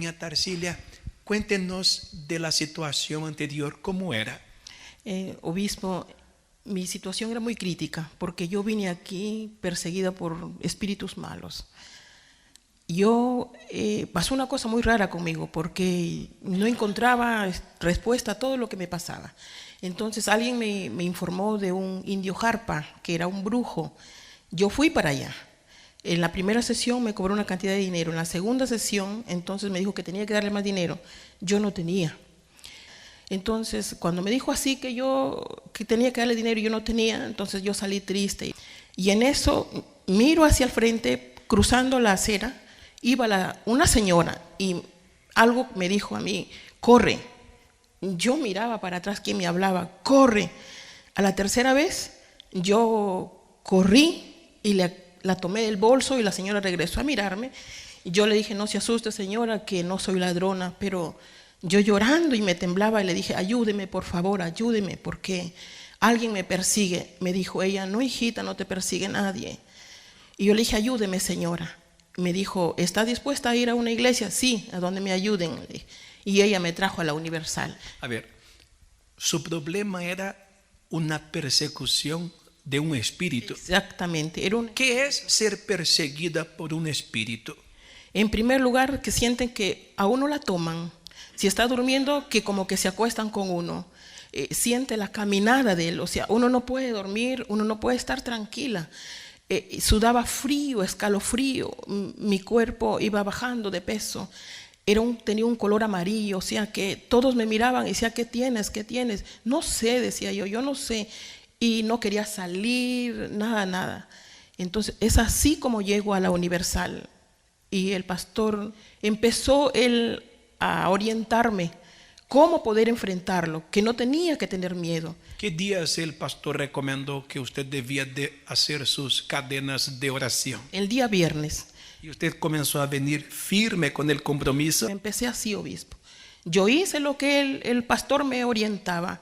doña Tarsilia, cuéntenos de la situación anterior, ¿cómo era? Obispo, mi situación era muy crítica porque yo vine aquí perseguida por espíritus malos. Pasó una cosa muy rara conmigo porque no encontraba respuesta a todo lo que me pasaba. Entonces alguien me informó de un indio Jarpa, que era un brujo. Yo fui para allá. En la primera sesión me cobró una cantidad de dinero. En la segunda sesión, entonces me dijo que tenía que darle más dinero. Yo no tenía. Entonces, cuando me dijo así que tenía que darle dinero y yo no tenía, entonces yo salí triste. Y en eso miro hacia el frente, cruzando la acera, iba una señora y algo me dijo a mí: corre. Yo miraba para atrás quién me hablaba: corre. A la tercera vez yo corrí y la tomé del bolso y la señora regresó a mirarme. Y yo le dije: no se asuste, señora, que no soy ladrona. Pero yo llorando y me temblaba y le dije: ayúdeme, por favor, ayúdeme, porque alguien me persigue. Me dijo ella: no, hijita, no te persigue nadie. Y yo le dije: ayúdeme, señora. Me dijo: ¿está dispuesta a ir a una iglesia? Sí, a donde me ayuden. Y ella me trajo a la Universal. A ver, su problema era una persecución de un espíritu. Exactamente. ¿Qué es ser perseguida por un espíritu? En primer lugar, que sienten que a uno la toman. Si está durmiendo, que como que se acuestan con uno. Siente la caminada de él. O sea, uno no puede dormir, uno no puede estar tranquila. Sudaba frío, escalofrío. Mi cuerpo iba bajando de peso. Tenía un color amarillo, o sea que todos me miraban y decían: ¿qué tienes? ¿Qué tienes? No sé, decía yo no sé. Y no quería salir, nada. Entonces es así como llego a la Universal. Y el pastor empezó él a orientarme cómo poder enfrentarlo, que no tenía que tener miedo. ¿Qué días el pastor recomendó que usted debía de hacer sus cadenas de oración? El día viernes. ¿Y usted comenzó a venir firme con el compromiso? Empecé así, obispo. Yo hice lo que el pastor me orientaba.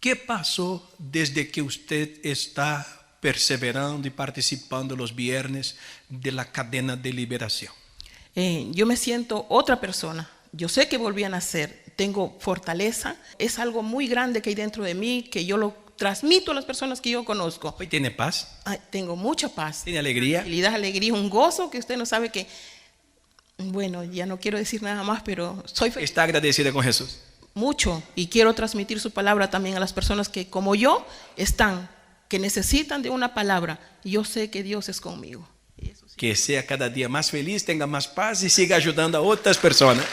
¿Qué pasó desde que usted está perseverando y participando los viernes de la cadena de liberación? Yo me siento otra persona. Yo sé que volví a nacer. Tengo fortaleza. Es algo muy grande que hay dentro de mí, que yo lo transmito a las personas que yo conozco. ¿Hoy tiene paz? Tengo mucha paz. ¿Tiene alegría? Tranquilidad, alegría, un gozo que usted no sabe que... Bueno, ya no quiero decir nada más, pero soy feliz. ¿Está agradecida con Jesús? Mucho. Y quiero transmitir su palabra también a las personas que, como yo, que necesitan de una palabra. Yo sé que Dios es conmigo. Que sea cada día más feliz, tenga más paz y siga ayudando a otras personas.